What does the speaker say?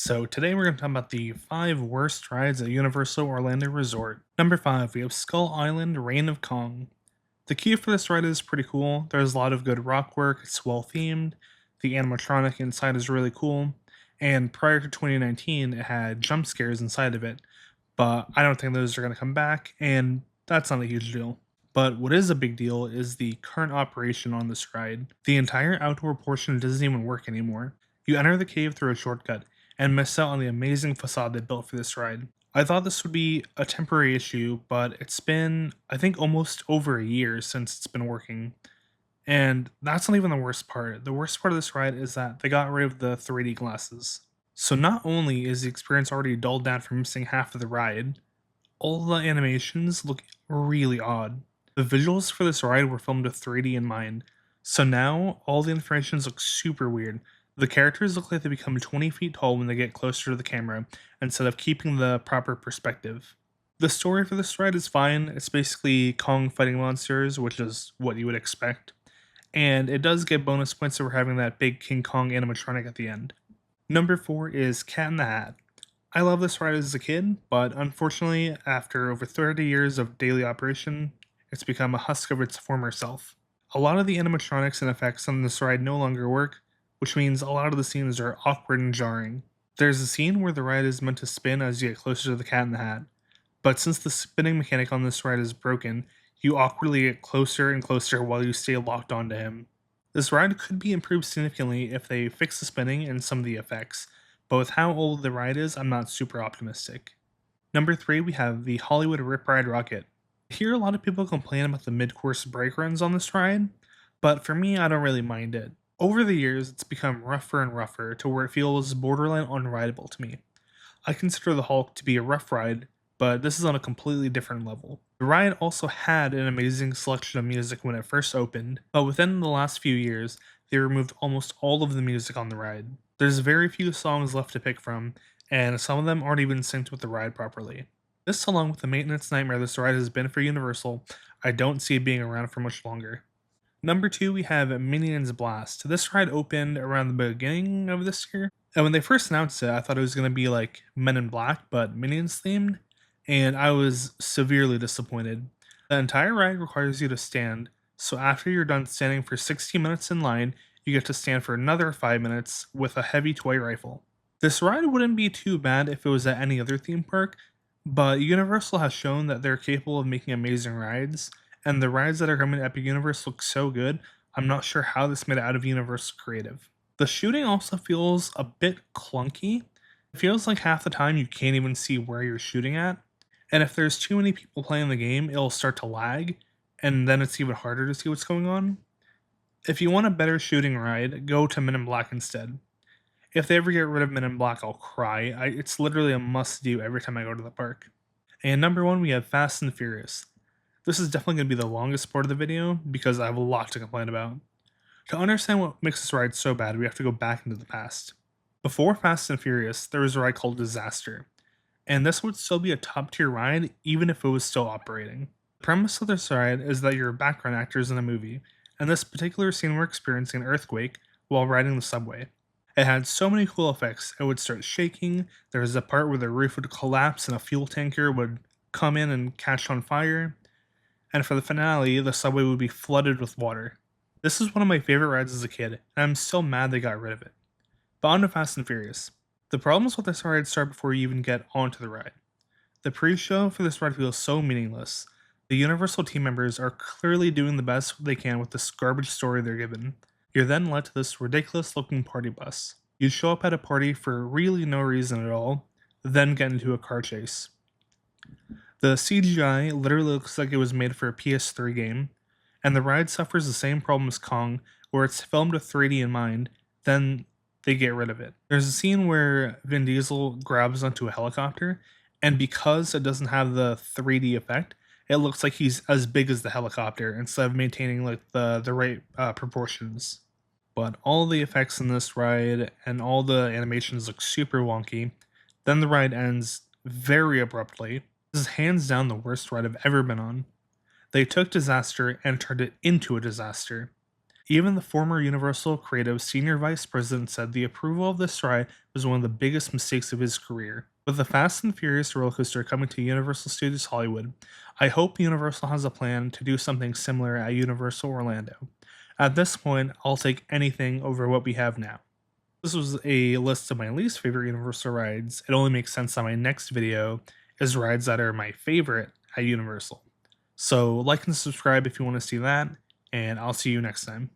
So today we're going to talk about the 5 worst rides at Universal Orlando Resort. Number 5, we have Skull Island Reign of Kong. The key for this ride is pretty cool. There's a lot of good rock work, it's well themed, the animatronic inside is really cool, and prior to 2019 it had jump scares inside of it, but I don't think those are going to come back, and that's not a huge deal. But what is a big deal is the current operation on this ride. The entire outdoor portion doesn't even work anymore. You enter the cave through a shortcut and miss out on the amazing facade they built for this ride. I thought this would be a temporary issue, but it's been, I think, almost over a year since it's been working. And that's not even the worst part. The worst part of this ride is that they got rid of the 3D glasses. So not only is the experience already dulled down from missing half of the ride, all the animations look really odd. The visuals for this ride were filmed with 3D in mind, so now all the animations look super weird. The characters look like they become 20 feet tall when they get closer to the camera, instead of keeping the proper perspective. The story for this ride is fine, it's basically Kong fighting monsters, which is what you would expect, and it does get bonus points for having that big King Kong animatronic at the end. Number 4 is Cat in the Hat. I love this ride as a kid, but unfortunately, after over 30 years of daily operation, it's become a husk of its former self. A lot of the animatronics and effects on this ride no longer work, which means a lot of the scenes are awkward and jarring. There's a scene where the ride is meant to spin as you get closer to the Cat in the Hat, but since the spinning mechanic on this ride is broken, you awkwardly get closer and closer while you stay locked onto him. This ride could be improved significantly if they fix the spinning and some of the effects, but with how old the ride is, I'm not super optimistic. Number 3, we have the Hollywood Rip Ride Rocket. I hear a lot of people complain about the mid-course brake runs on this ride, but for me, I don't really mind it. Over the years, it's become rougher and rougher to where it feels borderline unrideable to me. I consider the Hulk to be a rough ride, but this is on a completely different level. The ride also had an amazing selection of music when it first opened, but within the last few years, they removed almost all of the music on the ride. There's very few songs left to pick from, and some of them aren't even synced with the ride properly. This, along with the maintenance nightmare this ride has been for Universal, I don't see it being around for much longer. Number 2, we have Minion's Blast. This ride opened around the beginning of this year, and when they first announced it, I thought it was going to be like Men in Black, but Minions themed, and I was severely disappointed. The entire ride requires you to stand, so after you're done standing for 60 minutes in line, you get to stand for another 5 minutes with a heavy toy rifle. This ride wouldn't be too bad if it was at any other theme park, but Universal has shown that they're capable of making amazing rides, and the rides that are coming to Epic Universe look so good, I'm not sure how this made it out of Universal Creative. The shooting also feels a bit clunky. It feels like half the time you can't even see where you're shooting at, and if there's too many people playing the game, it'll start to lag, and then it's even harder to see what's going on. If you want a better shooting ride, go to Men in Black instead. If they ever get rid of Men in Black, I'll cry. It's literally a must do every time I go to the park. And number 1, we have Fast and Furious. This is definitely going to be the longest part of the video because I have a lot to complain about. To understand what makes this ride so bad, we have to go back into the past. Before Fast and Furious, there was a ride called Disaster, and this would still be a top tier ride even if it was still operating. The premise of this ride is that you're background actors in a movie, and this particular scene we're experiencing an earthquake while riding the subway. It had so many cool effects. It would start shaking, there was a part where the roof would collapse and a fuel tanker would come in and catch on fire, and for the finale, the subway would be flooded with water. This is one of my favorite rides as a kid, and I'm so mad they got rid of it. But on to Fast and Furious. The problems with this ride start before you even get onto the ride. The pre-show for this ride feels so meaningless. The Universal team members are clearly doing the best they can with this garbage story they're given. You're then led to this ridiculous looking party bus. You show up at a party for really no reason at all, then get into a car chase. The CGI literally looks like it was made for a PS3 game, and the ride suffers the same problem as Kong, where it's filmed with 3D in mind, then they get rid of it. There's a scene where Vin Diesel grabs onto a helicopter, and because it doesn't have the 3D effect, it looks like he's as big as the helicopter instead of maintaining like the right proportions. But all the effects in this ride and all the animations look super wonky. Then the ride ends very abruptly. This is hands down the worst ride I've ever been on. They took Disaster and turned it into a disaster. Even the former Universal Creative Senior Vice President said the approval of this ride was one of the biggest mistakes of his career. With the Fast and Furious roller coaster coming to Universal Studios Hollywood, I hope Universal has a plan to do something similar at Universal Orlando. At this point, I'll take anything over what we have now. This was a list of my least favorite Universal rides. It only makes sense that my next video is rides that are my favorite at Universal. So like and subscribe if you want to see that, and I'll see you next time.